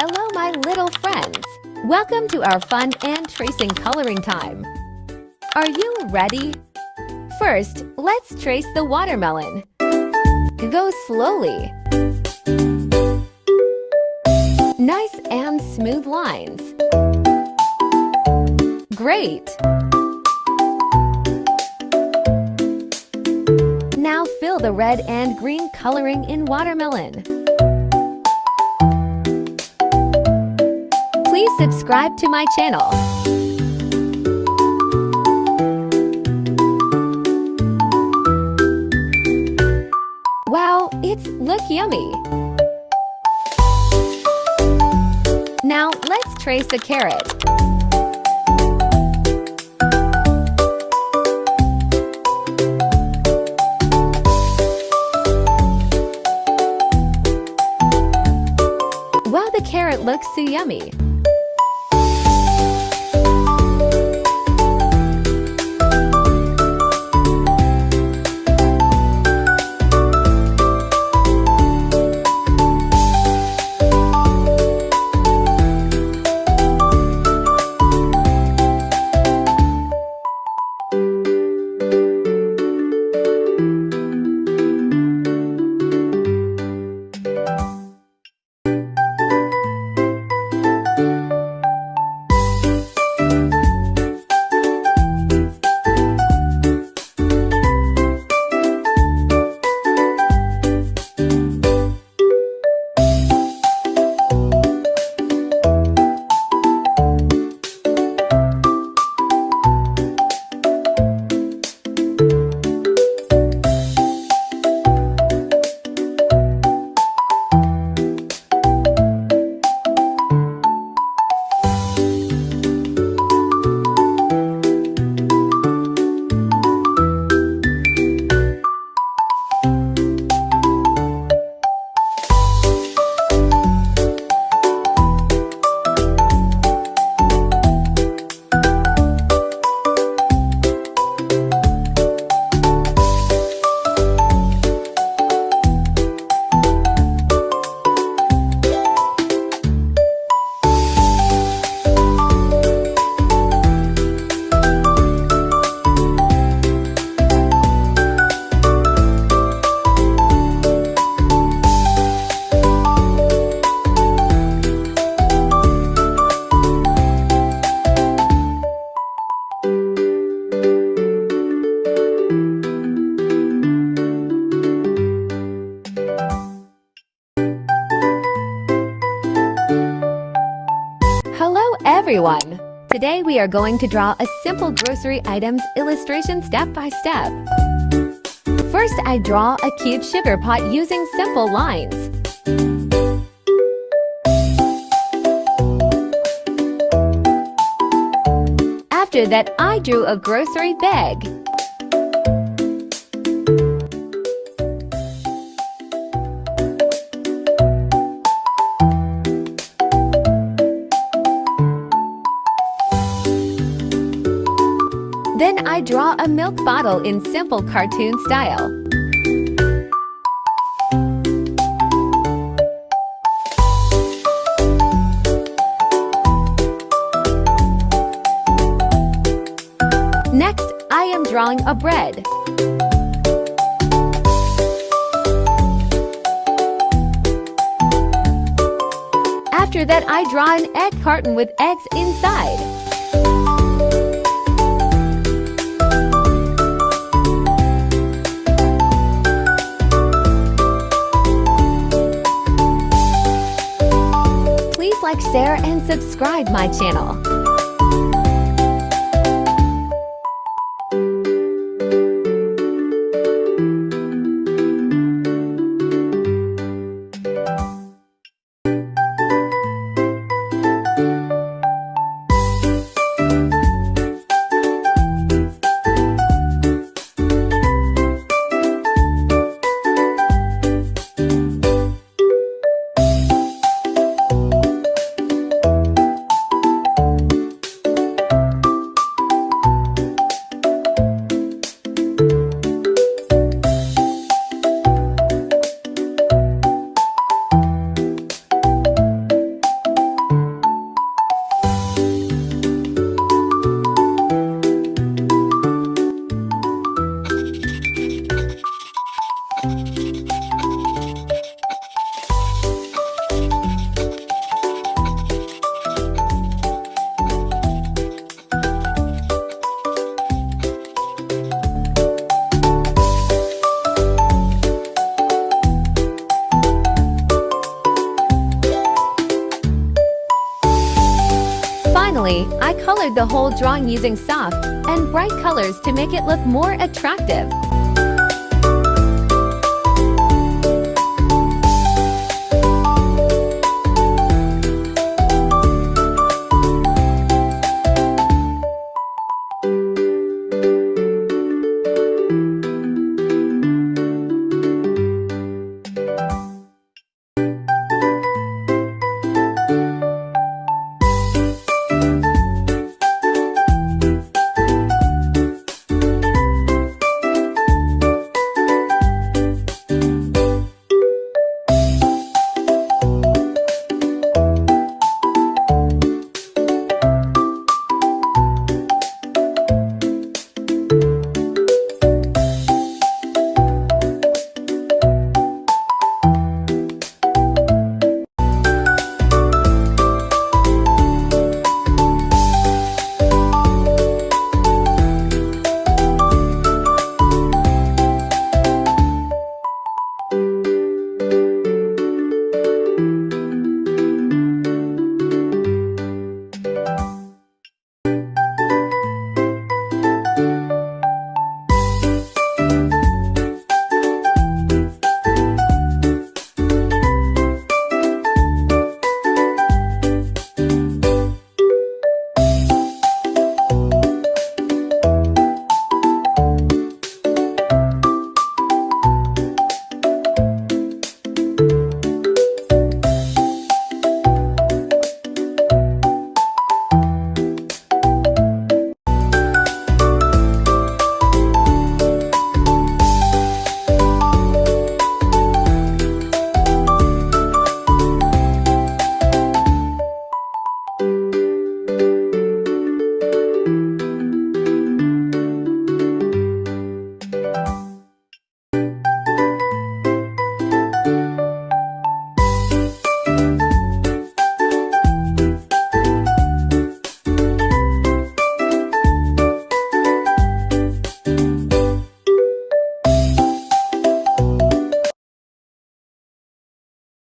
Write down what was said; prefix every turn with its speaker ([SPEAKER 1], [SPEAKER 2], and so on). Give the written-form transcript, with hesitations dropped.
[SPEAKER 1] Hello, my little friends. Welcome to our fun and tracing coloring time. Are you ready? First, let's trace the watermelon. Go slowly. Nice and smooth lines. Great! Now fill the red and green coloring in watermelon. Please subscribe to my channel. Wow, it's look yummy. Now let's trace a carrot. Wow, the carrot looks so yummy. Hello everyone! Today we are going to draw a simple grocery items illustration step by step. First, I draw a cute sugar pot using simple lines. After that, I drew a grocery bag. Then I draw a milk bottle in simple cartoon style. Next, I am drawing a bread. After that, I draw an egg carton with eggs inside. Please like, share, and subscribe my channel. Finally, I colored the whole drawing using soft and bright colors to make it look more attractive.